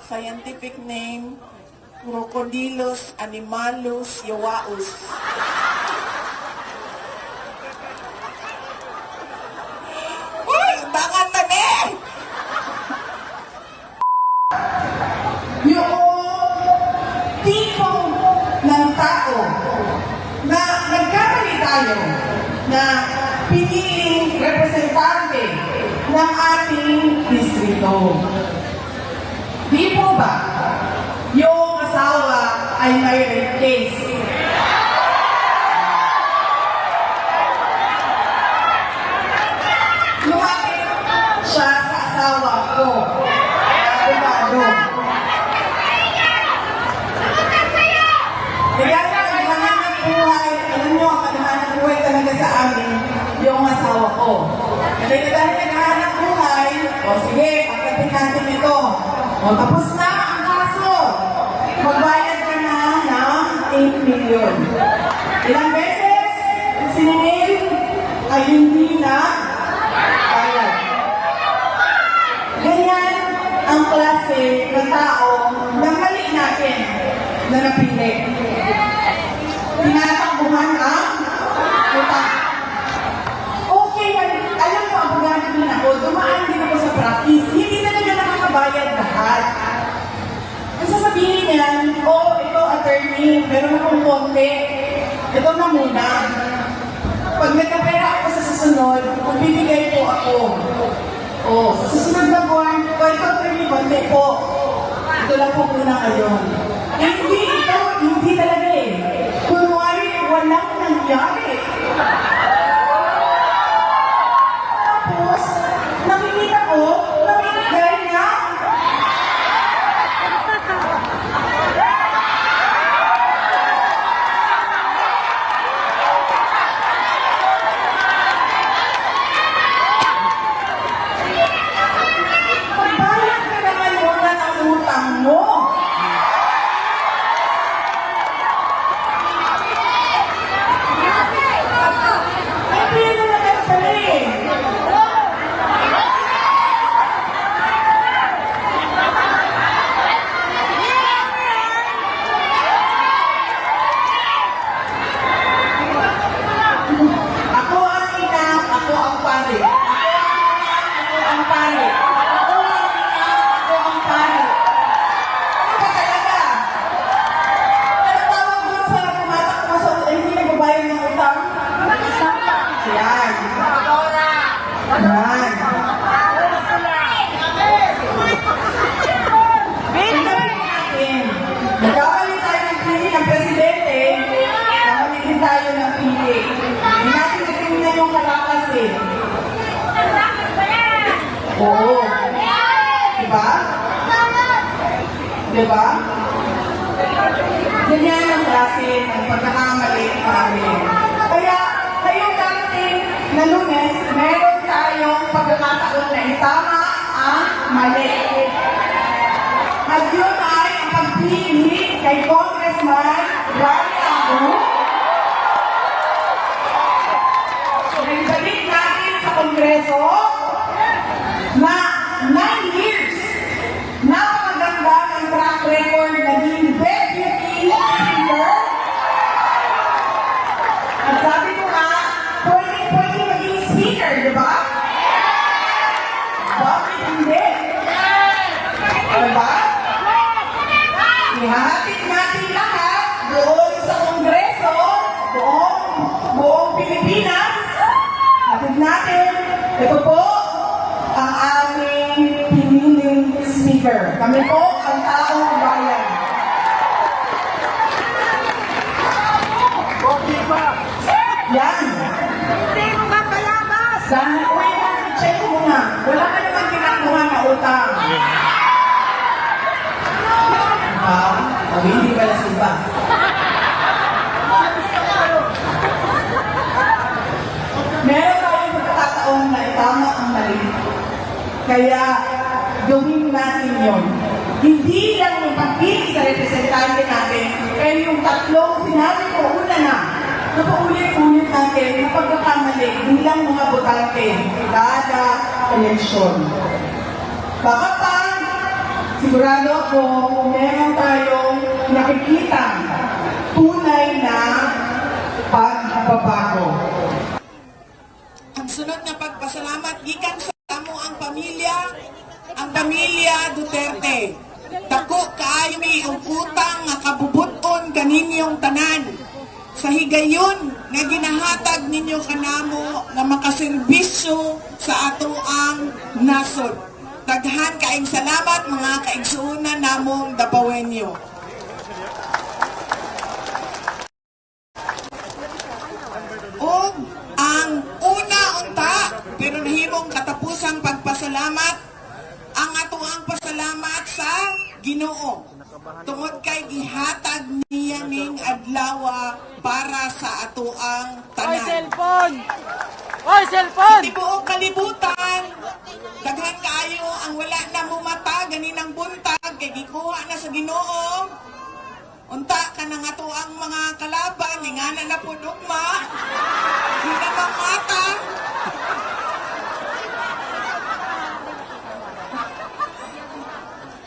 scientific name, Crocodilus animalus yawaus. Uy! Bangan na eh! Yung tipo ng tao na nagkamali tayo na piniling representante ng ating distrito. Di po ba yung asawa ay may rape case? Lumapit siya sa asawa ko. Abogado. Kaya nga, kadahanap buhay, alam nyo, kadahanap buhay talaga sa amin, yung asawa ko. Kaya dahil kadahanap buhay, o sige, pagkapit natin ito. O tapos na ang kaso. Magbayad ka na ng 8 million. Ilang beses, siningil ay hindi na bayad. Ganyan ang klase ng tao na mali natin na napili. Tinatakbuhan ang utang. Okay, alam mo, abogado din ako, dumaan din ako sa practice, hindi talaga nakakabayad lahat. Ang sasabihin niyan, ito attorney, meron akong konti, ito na muna. Pag nagkapera ako sa susunod, magbibigay po ako. Sa susunod na buwan, ito attorney, konti po. Ito lang po muna ngayon. Hindi talaga eh. Kunwari, walang nangyari. Tapos, nakikita ko, namimigay na. Magbayad ka naman muna ng utang mo. Nagkakalit tayo ng pili ng presidente, nakaligin tayo ng pili. Hindi natin natingnan yung kalakas eh. Oo. Diba? Diba? Ganyan ang klase ng pagkakamali namin. Kaya, ngayong darating na Lunes, meron tayong pagkakataon na itama ang mali. At yun ay ang pagpili kay Congressman Rani Abu. Nagbalik natin sa Kongreso na 9 years. Napakaganda ng track record naging deputy speaker. At sabi ko nga, pwede maging speaker, di ba? Bakit hindi? Diba? Ihahatid natin lahat doon sa Kongreso, buong Pilipinas. Hatid natin, ito po ang aming piniling speaker. Kami po ang taong bayan. Yan. Hindi mo ba palabas? Dahil, check mo nga. Wala ka naman kinakuha na utang. Hindi pala simba. Meron tayong pagkakataon na itama ang mali. Kaya, gawin natin yun. Hindi lang yung pagpili sa representante natin, pero yung tatlong sinabi ko una na paulit-ulit natin na pagkakamali bilang mga botante kada eleksyon. Baka pa sigurado ako meron tayong nakikita tunay na pagbabago. Ang sunod na pagpasalamat gikan sa amo ang pamilya Duterte. Dako kaayo mi ang utang nga kabubuton kaninyong tanan. Sa higayon nga ginahatag ninyo kanamo nga makaserbisyo sa ato ang nasod. Daghan kaayong salamat mga kaigsuonan namong Dapawenyo. O ang una unta pero nahimong katapusang pagpasalamat ang ato ang pasalamat sa Ginoo. Tungod kay gihatag niya ning adlaw para sa ato ang Oy, tanan. cellphone! Oy, cellphone! Tibuok kalibutan, daghan kaayo ang wala na mo mata ganinang buntag kay gikuha na sa Ginoo. Unta ka na nga to ang mga kalaban, ingana na po dugma. Di na mamata.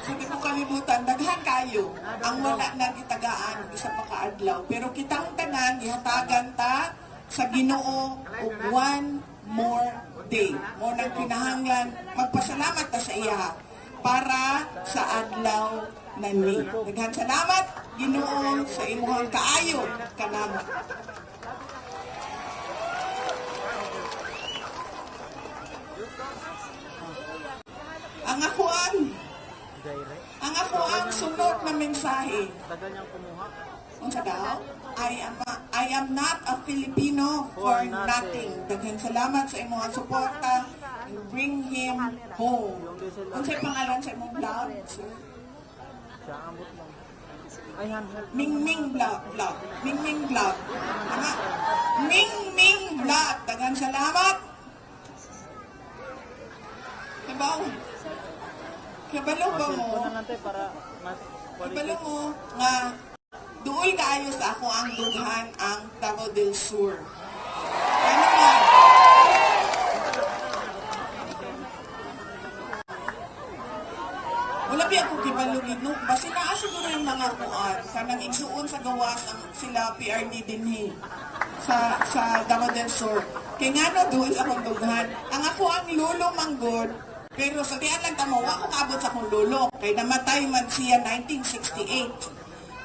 Sige mo kalibutan, daghan kayo ang wala na gitagaan isa pa kaadlaw. Pero kitang tanan gihatagan ta sa Ginoo og one more day. Mo nang kinahanglan magpasalamat ta sa iya para sa adlaw na ni. Daghan salamat Ginoo sa imong kaayo kanamo. Ang ako ang sunod na mensahe. Unsa daw? I am not a Filipino for nothing. Daghan salamat sa imong suporta and bring him home. Unsay pangalan sa imong vlog? Mingming vlog. Mingming vlog. Ano? Mingming vlog. Daghan salamat. Kabaw. Kabalo ba mo? Kabalo mo nga duol kaayo sa ako ang dughan ang Davao del Sur. Ano nga? Wala biya ko kibalugid no. Basi naa siguro yung mga kuan kanang igsuon sa gawas ang sila PRD dinhi sa Davao del Sur. Kay ngano duol sa akong dughan. Ang ako ang lulo manggod. Pero sa tiyan lang tamo, ako kaabot sa akong lolo. Kay namatay man siya 1968.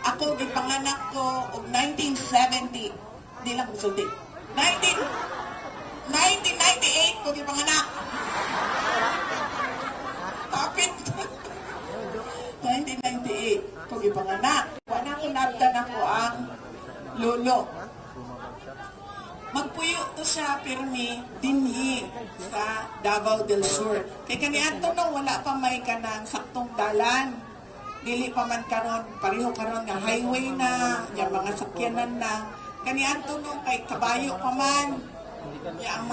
Ako, gipanganak ko og 1970. Di lang sulti. 1998 ko gipanganak. Kapit. 1998 ko gipanganak. Wala ko nabdan ako ang lolo. Magpuyo to siya pirmi dinhi sa Davao del Sur. Kay kaniadto no wala pa may kanang saktong dalan. Dili pa man karon pareho karon nga highway na, yang mga sakyanan na. Kaniadto no kay kabayo pa man. Ya ang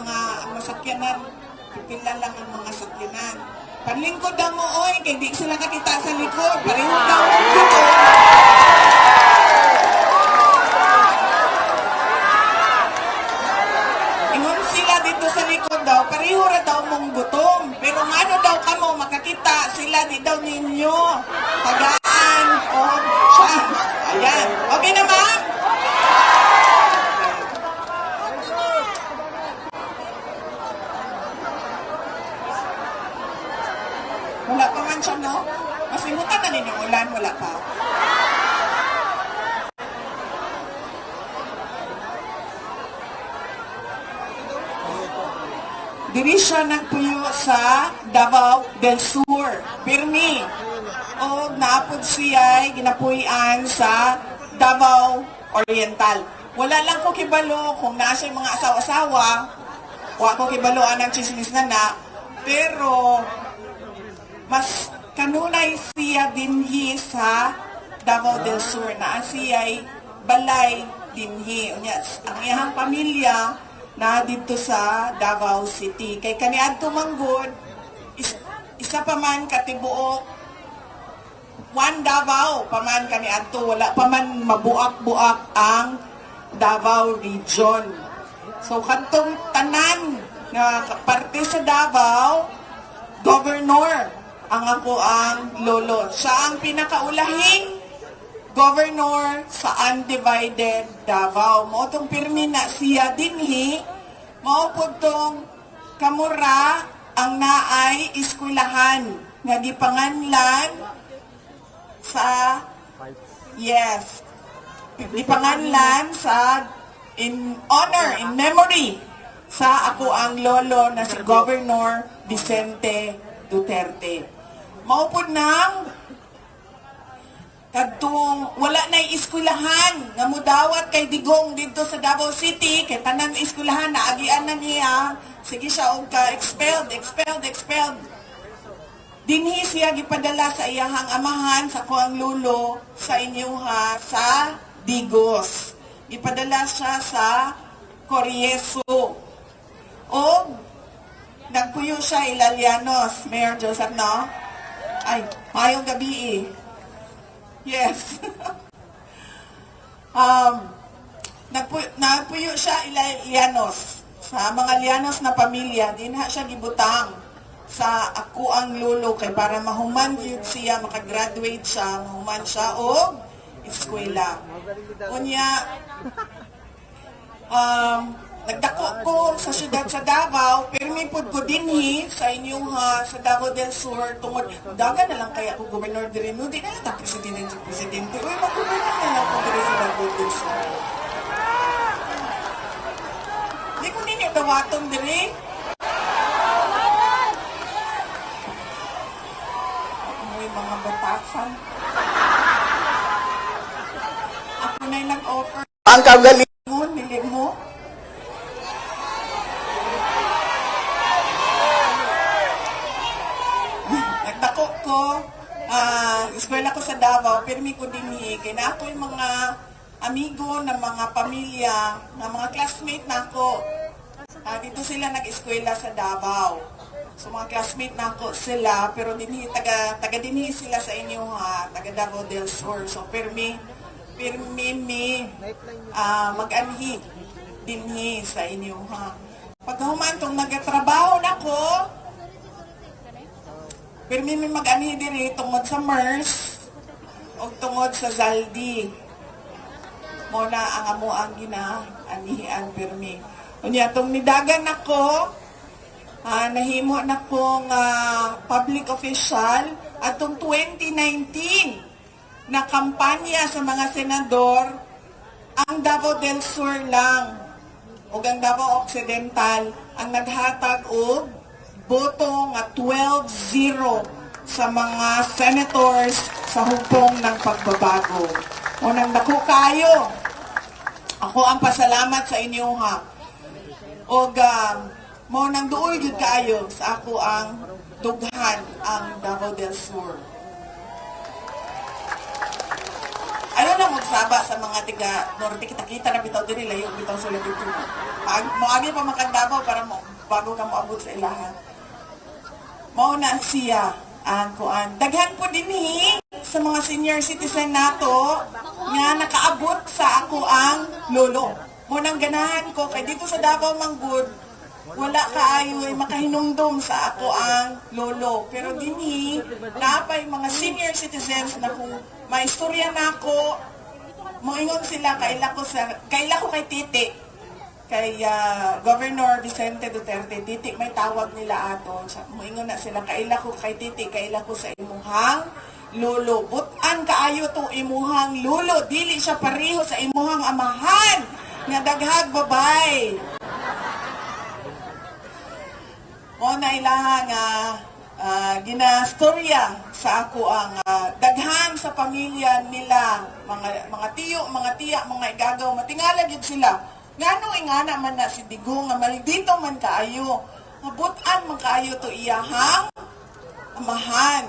masakyanan pipila lang ang mga sakyanan. Panlingkod daw mo oy kay di sila kakita sa likod. Pareho daw dito. Dito sa likod daw, pareho ra daw mong gutom. Pero ngano daw kamo makakita sila di daw ninyo. Tagaan o chance. Ayan. Okay na ma'am? Wala pa man siya, no? Masimutan na ninyong ulan, wala pa. Diri siya nagpuyo sa Davao del Sur, pirmi. O naapod siya ginapuyan sa Davao Oriental. Wala lang ko kibalo kung nasa mga asawa-asawa, wa ko kibaloan ng chismis na, pero mas kanunay siya dinhi sa Davao del Sur na siya balay dinhi. Ang iyang pamilya na dito sa Davao City. Kay kaniadto manggod, isa pa man katibuok, one Davao pa man kaniadto, wala pa man mabuak-buak ang Davao region. So kantong tanan nga parte sa Davao, governor ang ako ang lolo. Siya ang pinakaulahing governor sa undivided Davao. Mao tong pirmi na siya dinhi, mao pud tong kamura ang naay eskwelahan nga gipanganlan sa gipanganlan sa in honor, in memory sa ako ang lolo na si Governor Vicente Duterte. Mao pud nang kadtong wala na eskwelahan nga mudawat kay Digong dito sa Davao City kay tanan eskwelahan naagian na niya, sige siya og ka expelled. Dinhi siya gipadala sa iyahang amahan sa kuang lulo sa inyuha sa Digos. Gipadala siya sa Corieso. O nagpuyo siya Ilalianos, Mayor Joseph, no? Ay, mayong gabi eh. Yes. Nagpuyo siya Ilianos. Sa mga Lianos na pamilya, dinha siya gibutang sa ako ang lulo kay para mahuman yun siya, makagraduate siya, mahuman siya o eskwela. Unya, nagdako ko sa syudad sa Davao, pero may pud ko dinhi sa inyong sa Davao del Sur tungod dagan na lang kaya ako gobernador diri no di na lang ta presidente uy mag-gobernador na lang ko diri sa Davao del Sur. Di ko ninyo dawaton diri. May mga batasan. Ako na'y nag-offer. Ang kagaling. Nili mo. Nagdako ko, eskwela ko sa Davao, pero may ko dinhi. Kaya na ako yung mga amigo na mga pamilya, na mga classmate na ako. Dito sila nag-eskwela sa Davao. So mga classmate na ako sila, pero dinhi, taga dinhi sila sa inyo taga Davao del Sur. So pirmi mag-anhi dinhi sa inyo Pagkahuman tong nagatrabaho na ko, pirmi may mag-anhi diri tungod sa MERS o tungod sa Zaldi. Muna ang amo ang gina-anihian pirmi. Unya tong nidagan ako, nahimo na kong public official atong 2019 na kampanya sa mga senador ang Davao del Sur lang o ang Davao Occidental ang naghatag og boto nga 12-0 sa mga senators sa hupong ng pagbabago. O nang dako kayo, ako ang pasalamat sa inyo o mo nang duol gyud kaayo sa ako ang dughan ang Davao del Sur. Ayaw na magsaba sa mga tiga Norte, kita-kita na bitaw diri layo bitaw sa dito. Moagi pa makandabao para mo bago ka moabot sa ilahan. Mao na siya ang kuan. Daghan po dinhi sa mga senior citizen nato nga nakaabot sa ako ang lolo. Mo nang ganahan ko kay dito sa Davao Manggod wala kaayo ay makahinumdum sa ako ang lolo. Pero dinhi, napay mga senior citizens na kung maistorya na ako, moingon sila kaila ko kay Titi, kay Governor Vicente Duterte. Titi, may tawag nila ato. Moingon na sila, kaila ko kay Titi, kaila ko sa imuhang lolo. Butan kaayo to imuhang lolo. Dili siya pareho sa imuhang amahan nga daghag babay. O na ilaha nga ginastorya sa ako ang daghan sa pamilya nila, mga tiyo, mga tiya, mga igagaw, matingala gyud sila. Ngano ingana man na si Digong nga maldito man kaayo. Mabutan man kaayo to iyahang amahan.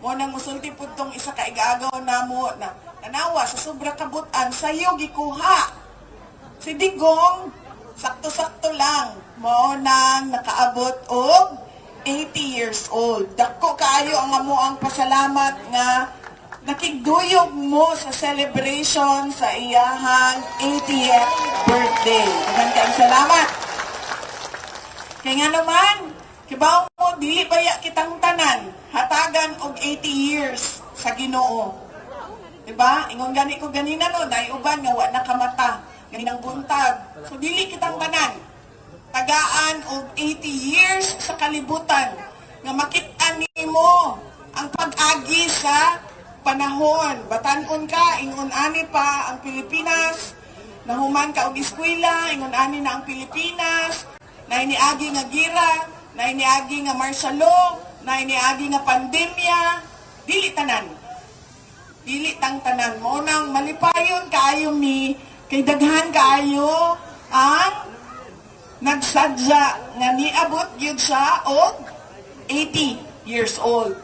Mo nang musulti pud tong isa ka igagaw namo na nanawa sa sobra kabutan sayo gikuha. Si Digong sakto-sakto lang mo nang nakaabot og 80 years old. Dako kaayo ang amo ang pasalamat nga nakigduyog mo sa celebration sa iyahang 80th birthday. Daghang kayong salamat. Kaya nga naman, kibaw mo dili baya kitang tanan, hatagan og 80 years sa Ginoo. Diba? Ingon gani ko ganina no, dahil uban nga wa nakamata, ganinang buntag. So dili kitang tanan, tagaan og 80 years sa kalibutan, nga makit-an nimo ang pag-agi sa panahon. Batanon ka, ingon ani pa ang Pilipinas, nahuman ka og eskwela, ingon ani na ang Pilipinas, na iniagi nga gira, na iniagi nga martial law, na iniagi nga pandemya, dili tanan. Dili tang tanan mo nang malipayon kaayo mi, kay daghan kaayo ang nagsadya nga niabot gyud siya og 80 years old.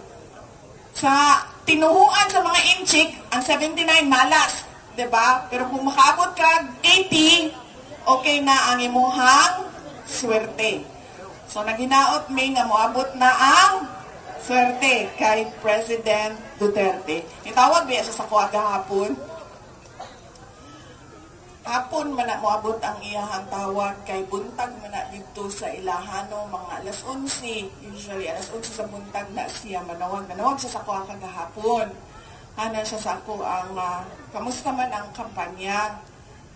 Sa tinuhuan sa mga inchik, ang 79 malas, 'di ba? Pero kung makaabot ka 80, okay na ang imuhang swerte. So naginaot mi nga moabot na ang swerte kay President Duterte. Itawag biya siya sa kuha gahapon. Hapon man na moabot ang iyahang tawag kay buntag man na dito sa ilahano mga alas 11. Usually alas 11 sa buntag na siya manawag siya sa kuha kagahapon. Ana siya sa ako ang kamusta man ang kampanya.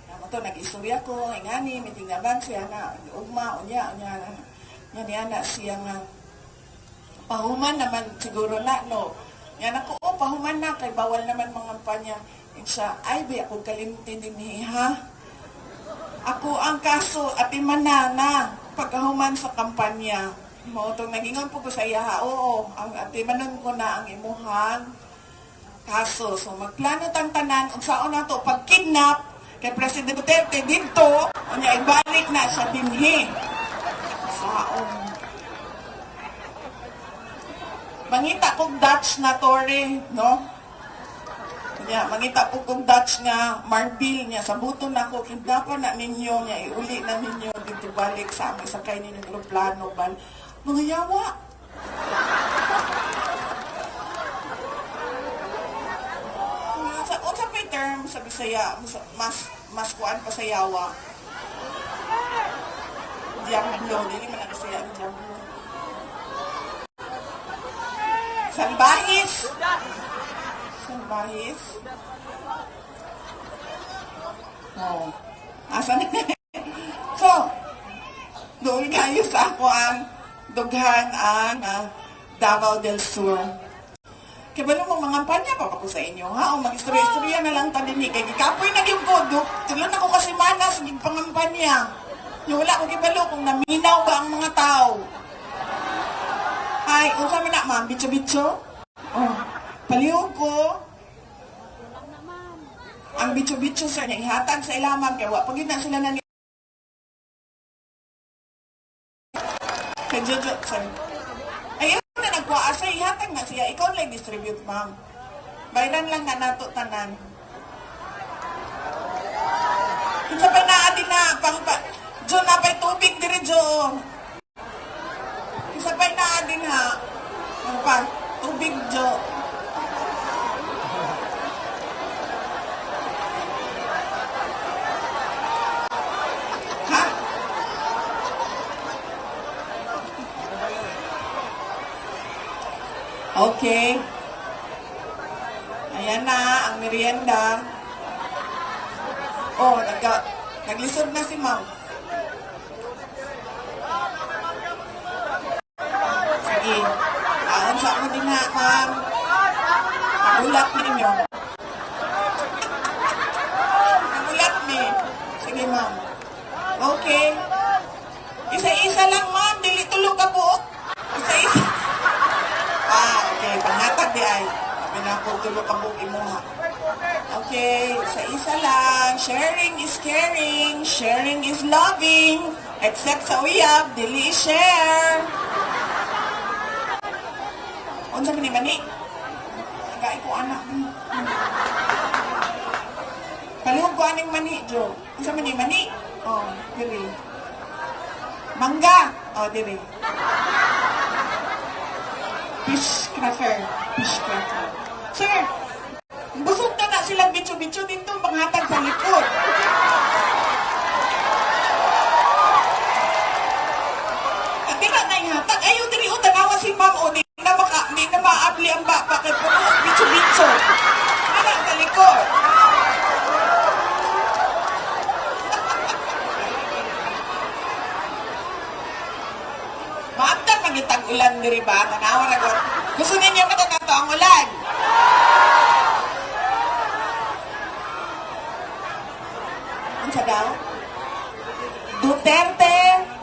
Ito nag-istorya ko, ingani mitingaban siya na ugma unya na siya nga pahuman naman siguro na no. Yan ako pahuman na kay bawal naman mga kampanya. Siya, ay, ba ako kalimtin din ha? Ako ang kaso at imanana pagkahuman sa kampanya. Mo itong nagingon po ko sa iya ha, oo, at imanon ko na ang imuhan kaso. So magplano tang tanan, kung saan na to, pag-kidnap kay President Duterte dito, niya ibalik na sa dinhi. Saan? Mangita kong Dutch na tore, no? Yeah, mangita po kong Dutch nga Marbil niya sa buto na ko kidnapan na ninyo niya iuli na ninyo dito balik sa aming sakay ninyong aeroplano ban mga yawa. Unsa pa term sa Bisaya mas kuan pa sa yawa. Diablo, dili man ang Bisaya ang diablo. Salbahis. Bahis. Oh. Asa na? So, doon kayo sa ako ang dughan ang Davao del Sur. Kaya ba mo mga kampanya pa ako sa inyo, ha? O mag-istorya-istorya na lang tadini. Kaya gikapoy na yung kodok. Tulan ako kasi manas, yung pangampanya. Yung wala ko kibalo kung naminaw ba ang mga tao. Ay, kung kami na, ma'am, bitso-bitso. Oh, palihog ko. Ang bitso-bitso sa niya, ihatag sa ilaman, kaya wapag yun na sila na niya. Kaya Jojo, sorry. Ayun na nagkuasa, ihatag na siya. Ikaw lang distribute, ma'am. Bayran lang na nato tanan. Kinsa pa naadin na, Jo, napay tubig diri, Jo. Kinsa pa naadin ha. Ano pa? Tubig, Jo. Okay. Ayan na, ang merienda. Oh, naglisod na si ma'am. Sige. Aon sa ako din na, ma'am. Nagulat ninyo. Nagulat ni. Sige, ma'am. Okay. Isa-isa lang, ma'am. Dili tulog ka po. Isa-isa. Okay, panghatag di ay. Pinaputulog ang buki mo ha. Okay, sa isa lang. Sharing is caring. Sharing is loving. Except sa uyab, dili share. Unsa man ni mani? Nagay ko anak. Palihog ko aning mani, Jo. Unsa man ni mani? Oh, dili. Mangga. Oh, dili. Fish cracker. Fish cracker. Sir, busog na na silang bitso-bitso dito panghatag sa likod. At di na ihatag Ayaw diri o tanawa si ma'am o di na maabli ang baba kay puno bitso-bitso. Wala sa likod. Maamta pagitag ulan diri ba? Tanawa ra gud. Gusto ninyo kada nato ang ulan. Unsa daw? Duterte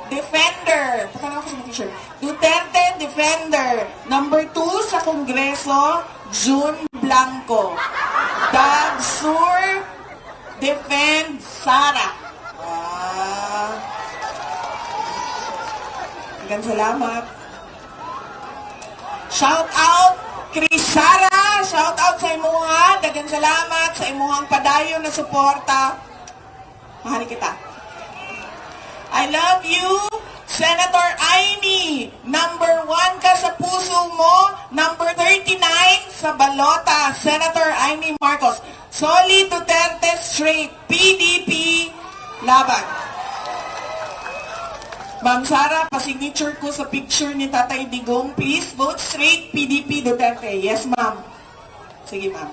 Defender. Pakalaw ko sa t-shirt. Duterte Defender. Number 2 sa Kongreso, June Blanco. Dagsur Defend Sara. Daghang salamat. Shout out Chris Sara. Shout out sa imuha. Daghang salamat sa imuhang padayon na suporta. Mahal kita. I love you, Senator Aimee. Number 1 ka sa puso mo. Number 39 sa balota, Senator Aimee Marcos. Solid Duterte Straight, PDP, laban. Ma'am Sara, pasignature ko sa picture ni Tatay Digong. Please vote straight, PDP Duterte. Yes, ma'am. Sige, ma'am.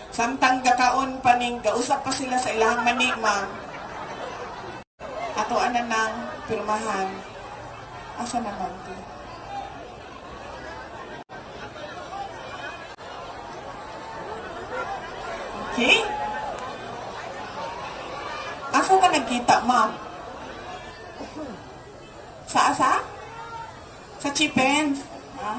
Samtang gakaon pa ning gausap pa sila sa ilang mani, ma'am. Ato ana ng pirmahan. Asa naman to? Okay? Asa ka nagkita, ma'am? Sa asa? Sa Chipens. Ha?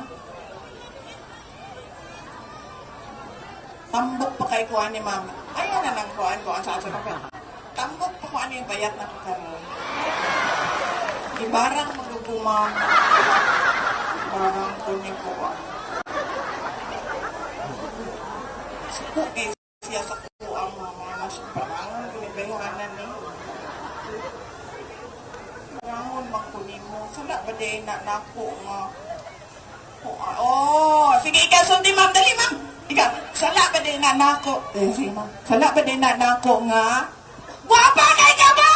Tambok pa kay kuha ni ma'am. Ayan na nang kuhaan ko. Ang sa asa ka. Tambok pa kuha niya bayat na kakaroon. Ibarang magugumam. Barang ko ni kuha. Suko eh. Siya sa kuha mga mas parang kinibayhanan ni. Rangon magkunin mo. Sala ba din na nako nga. Oh, sige ikaw sundi ma'am. Dali ma'am. Ikaw, sala ba din na nako. Sige ma'am. Sala ba din na nako nga. Wapa kay ka ba?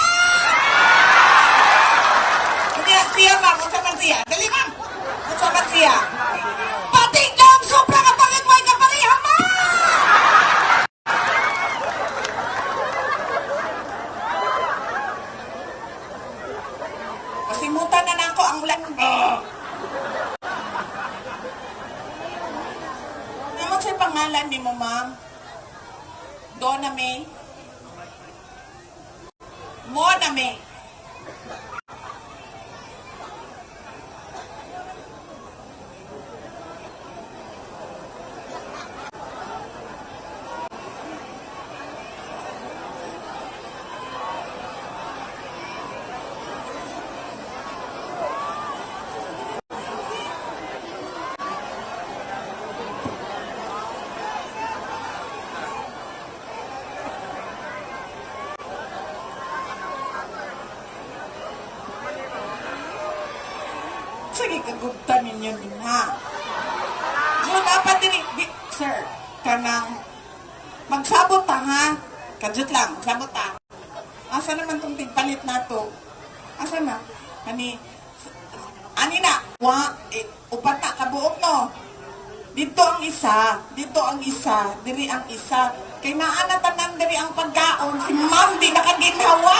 Kaya siya ma'am. Unsa man siya? Dali ma'am. Unsa man siya? Pati lang sobra ka pangit way ka pareha ma'am. Kasimutan na nako ang landi. Naman sa'y pangalan ni mo, ma'am? Donna May? Mona May? Sige, kagugtan ninyo din, ha? So, dapat din, sir, kanang magsabot ta, ha? Kadyot lang, magsabot ta. Asa naman itong tigpalit na to? Asa na? Ani na, upat na, kabuok, no? Dito ang isa, diri ang isa. Kay naanatanan diri ang pagkaon, si ma'am di nakaginhawa.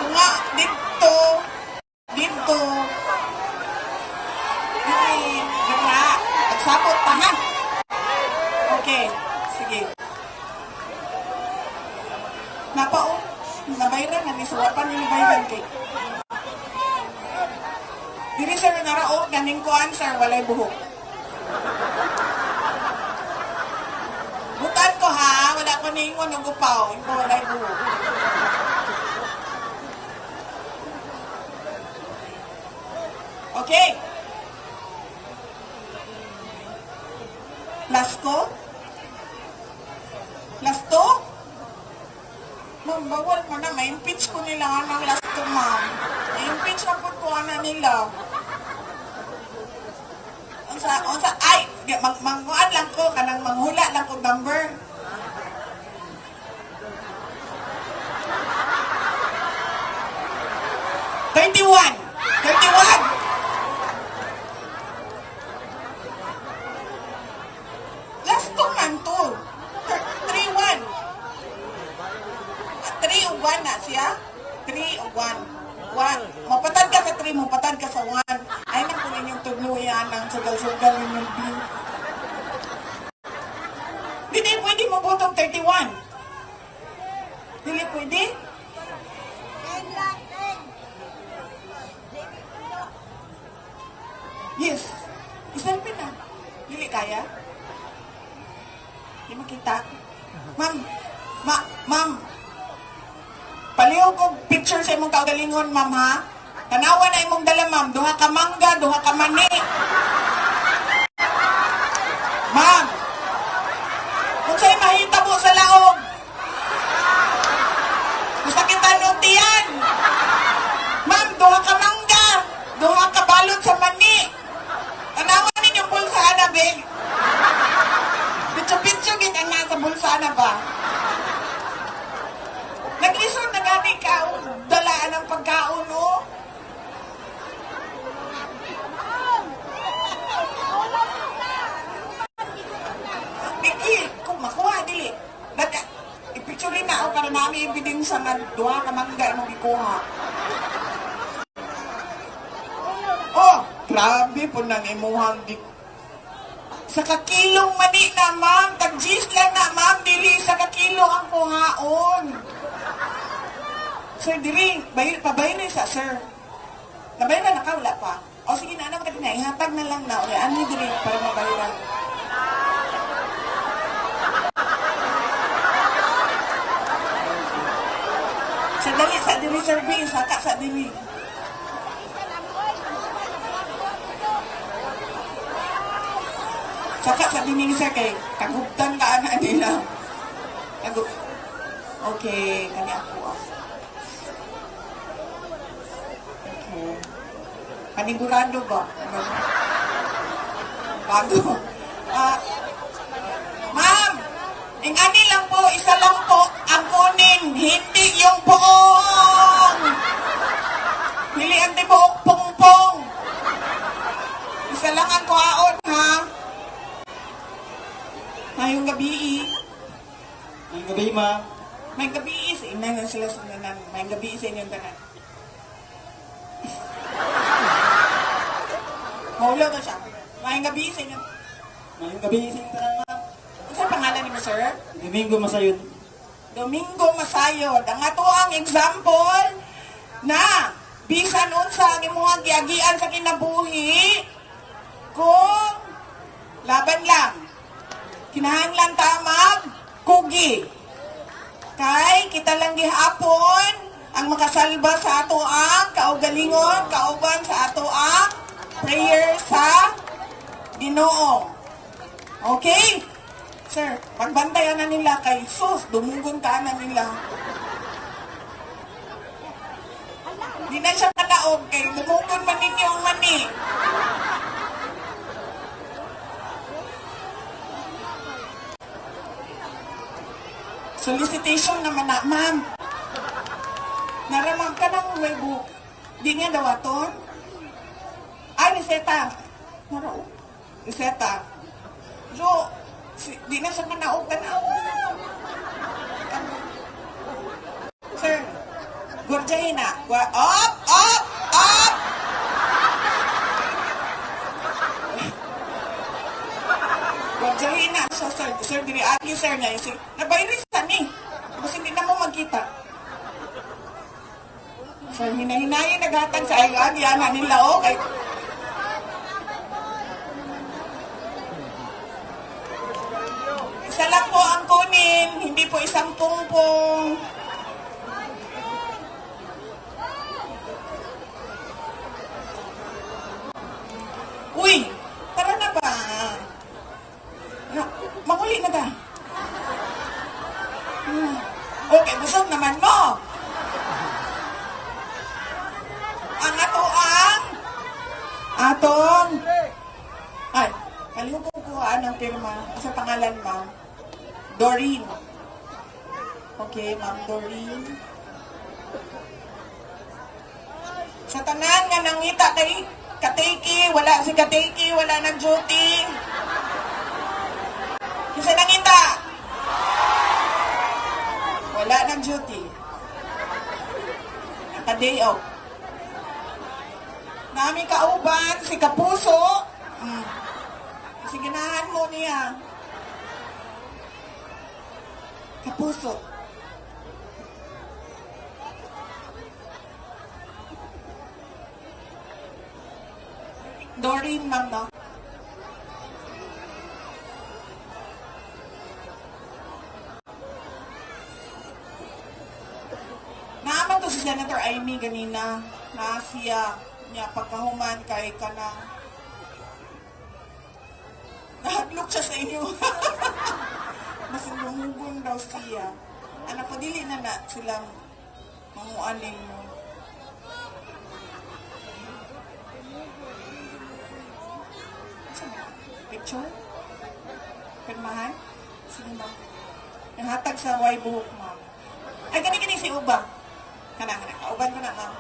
Nga, dito, diri, dira, magsabot pa, ha? Okay, sige. Napao, nabayran na, nisuwapan yung nabayran kay. Diri sir, narao, ganing kuan sir, walay buhok. Butan ko ha, wala ko ningon ng upaw, yung walay buhok. Okay. Last ko? Last to? Ma'am, bawal mo na. Ma-impeach ko nila nga ng last to, ma'am. Ma-impeach na po na nila. Unsa, ay, manguan lang ko, kanang manghula lang ko number. $31. $31. sugal yung bill. Hindi pwede mo botong 31. Hindi pwede? Yes. Isalpin na. Dili kaya? Hindi makita. Ma'am, ma'am, paliw ko picture sa imong kaugalingon, ma'am, ha? Tanawa na imong dala, ma'am. Duha ka mangga, duha ka mani. Ma'am, kung sa'yo mahitabo sa laog, gusto kita nutiyan. Ma'am, duha ka mangga, duha ka balot sa mani. Tanawa ninyong bulsa na, be. Pitso-pitso gid ang nasa bulsa na ba? Naglisod na gani ka, dalaan ng pagkaon, no? Bigi, kung makuha, dili. Ipicturin na ako para namin ebidensya nga duha ka mangga mong ikuha. Oh, grabe po nang imuhang di. Sa kakilong mani na, ma'am. Tag-gis lang na, ma'am. Dili, sa kakilo ang kuhaon. Sir, dili. Pabayarin sa, sir. Nabayaran na ka, wala pa. O, sige na, anak ka din na. Ihatag na lang na. O, ano dili, para mabayaran. Sa dili, sir, B. Saka sa dili. Saka sa dining sir kay kagubtan ka na nila. Okay, kanya ako. Okay. Panigurado ba? Bago. Ma'am, ani lang po, isa lang po ang kunin, hindi yung buong. Hindi ang tibuok pungpong. Isa lang ang kuhaon, ha? Ngayong gabi. Ngayong gabi, ma'am. May gabi sa inay na sila sunanan. May gabi sa inyong tanan. Maulaw na siya. May gabi sa inyong... Ngayong gabi, isang tanan, ma'am. Ano sa pangalan ni mo, sir? Domingo Masayod. Domingo Masayod. Ang ato ang example na bisan unsa ang imuhang giagian sa kinabuhi kung laban lang. Kinahanglan tamag, kugi. Kay kita lang gihapon ang makasalba sa ato ang kaugalingon, kauban sa ato ang prayer sa Ginoo. Okay? Sir, pagbantayan na nila kay sus, dumugon ka na nila. Di na siya kalaog kay dumugon man ninyo ang mani. Solicitation naman na, ma'am. Naramang ka ng webo. Di nga dawaton? Ay, reseta. Narao. Reseta. So, di na siya manaog ka na. Sir, gurjahin na. Up! Up! Up! Gurjahin na siya, sir. Sir, dili agi, sir, na yung nabayris ka ni. Kasi hindi na mo magkita. Sir, hinahinayin naghatag sa agi, ana nila, okay. Isa lang po ang kunin, hindi po isang pungpong. Uy, tara na ba? Mahuli na ba? Okay, busog naman mo. Ang atong, ay, kaliw ko kuhaan ng pirma sa pangalan, ma'am. Doreen. Okay, ma'am Doreen. Sa tanan nga nangita kay Kateki, wala si Kateki, wala nag-duty. Kasi nangita. Wala nag-duty. Naka-day off. Nami kauban, si Kapuso. Siginahan mo niya. Kapuso. Doreen, ma'am, no? Naaman to si Senator Amy ganina na siya niya pagkahuman kay kanang nahaglok siya sa inyo. Mas lumugon daw siya. Anak ko, dili na silang mangualing mo. Picture? Pirmahan? Sige ba? Nahatag sa way buhok, ma'am. Ay, gani si Uba. Kana. Kauban ko na, ma'am.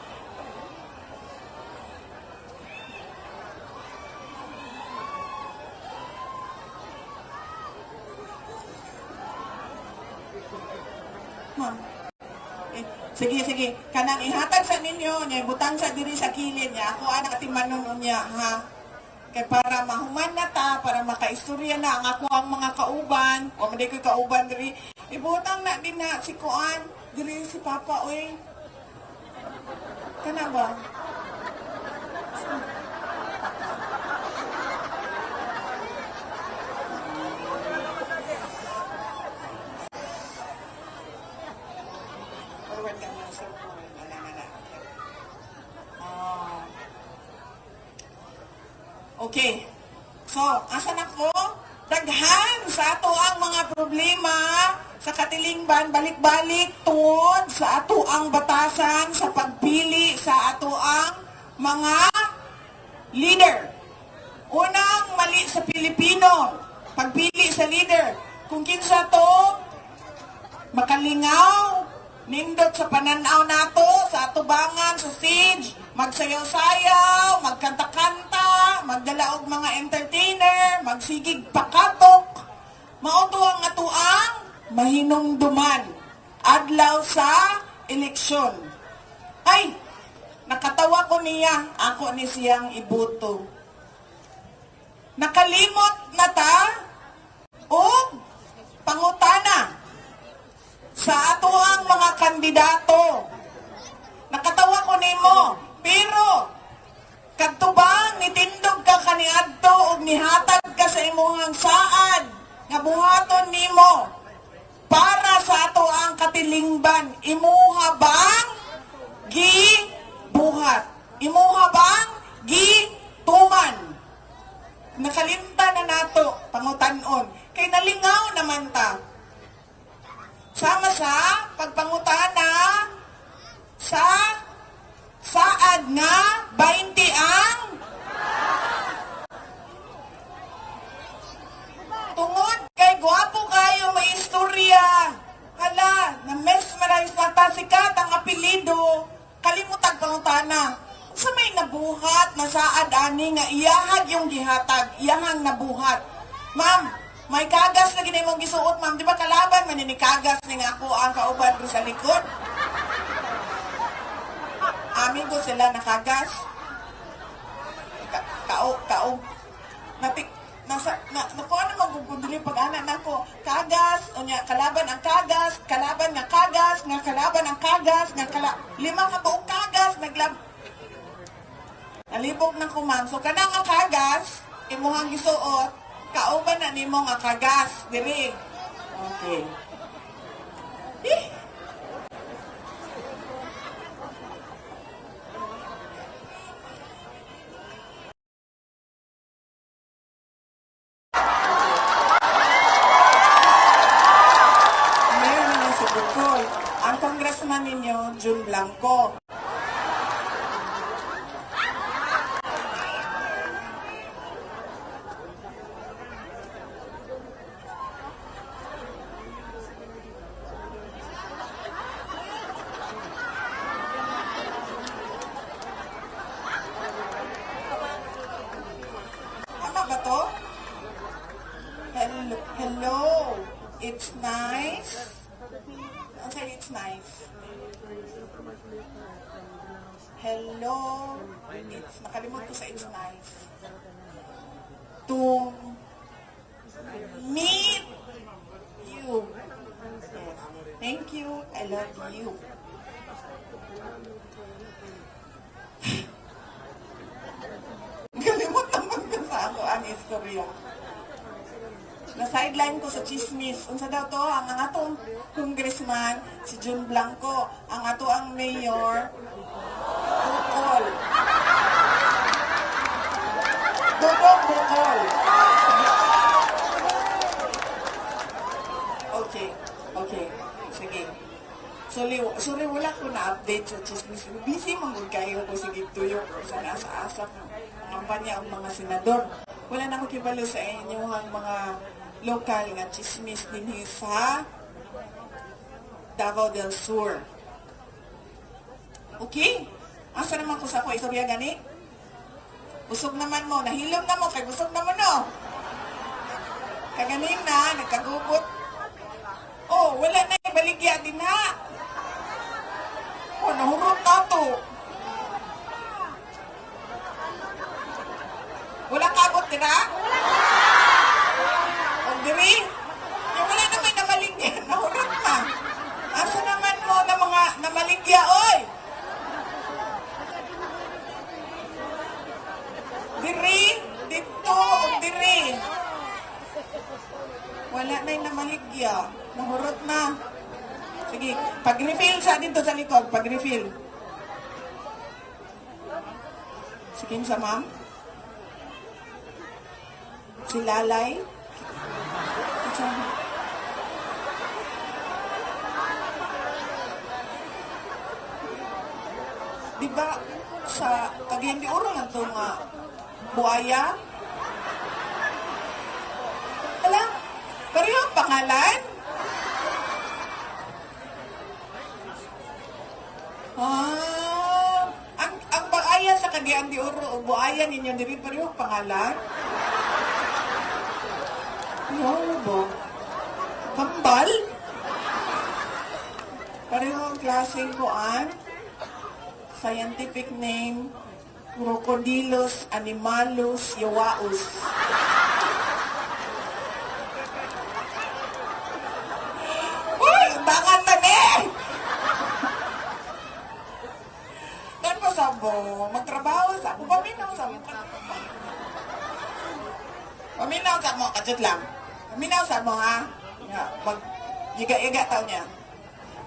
Ma'am. Sige. Kanang ihatag sa ninyo, niya, butang sa diri sa kilid niya. Ako anak timanon niya, ha? Kaya para mahuman na ta, para makaistorya na ang ako ang mga kauban, o hindi ko kauban diri, ibutang na din na si Kuan, diri si Papa, oy. Kana ba? Forward ka na, sir. Wala. Okay. So, asan ako? Daghan sa ato ang mga problema sa katilingban, balik-balik tungod sa ato ang batasan sa pagpili sa ato ang mga leader. Unang mali sa Pilipino, pagpili sa leader. Kung kinsa to, makalingaw, nindot sa pananaw nato, sa atubangan, sa stage, magsayaw-sayaw, magkanta-kanta, magdala og mga entertainer, magsigig pakatok, mauto ang atuang mahinungduman adlaw sa eleksyon. Ay, nakatawa ko niya, ako ni siyang ibuto. Nakalimot na ta og pangutana sa ato ang mga kandidato. Nakatawa ko nimo, pero kadtubang nitindog ka kaniadto og nihatag ka sa imong saad nga buhaton nimo para sa ato ang katilingban. Imuha bang gibuhat? Imuha bang gituman? Nakalimtan na nato pangutan-on kay nalingaw naman ta. Sama sa pagpangutana sa saad nga 20 ang tungod kay gwapo kayo may istorya. Hala, na-mesmerize na ta sikat ang apelido. Kalimutag pangutana. Sa may nabuhat na saad ani nga iyahag yung gihatag, iyahang nabuhat. Ma'am, may kagas na ginay mong gisuot, ma'am. Di ba kalaban man ni kagas ni nga ako ang kauban ko sa likod? Amin ko sila nakagas. Nakuha na magugunduli pag-anak na ko. Kagas, o niya, kalaban ang kagas, kalaban nga kagas, nga kalaban ang kagas, lima ka buong kagas, nalibog na ko, ma'am. So, kanang ang kagas, imuhang gisuot, kauban na nimo nga kagas, diri. Okay. Meron na si Bukol. Ang congressman ninyo, Jun Blanco. Hello. It's nice. Okay, it's nice. Hello. It's, nakalimut ko sa it's nice. love you. Kalimutan mo sa ako ang istorya. Na-sideline ko sa chismis. Unsa daw to? Ang atong congressman, si Jun Blanco. Ang ato ang mayor, Bukol. Dodong Bukol. Okay. Okay. Sige. Sorry, wala ko na-update sa chismis. Busy mong kayo ko. Sige, tuyo ko sa nasa-asap ng kampanya ang mga senador. Wala na ko kibalo sa inyo ang mga lokal nga chismis din sa Davao del Sur. Okay? Asa naman ko sa ako, istorya gani? Busog naman mo, nahilom na mo, kay busog naman no. Kaganin na, nagkagubot. Oh, wala na ibaligya din na. Oh, nahurot na to. Wala kabot tira? O diri? Yung wala naman namaligya, nahurot na. Asa naman mo na mga namaligya, oy? Diri? Dito o diri? Wala na yung namaligya. Nahurot na. Sige, pag-refill sa dito sa likod, pag-refill. Sige sa ma'am. Si Lalay. Diba sa Cagayan de Oro lang ito nga buaya? Alam, pareho ang pangalan? Ang buaya sa Cagayan de Oro o buaya ninyo, diri pareho ang pangalan? Ano ba? Kambal? Pareho ang klaseng kuan. Scientific name, Crocodilus animalus yawaus. Uy! Bangan na ni! Doon mo sabo, magtrabaho sa ako. Paminaw sa mo. Paminaw sa mo, kadjut lang. Paminaw sa mo ha. Mag-iga-iga tao niya.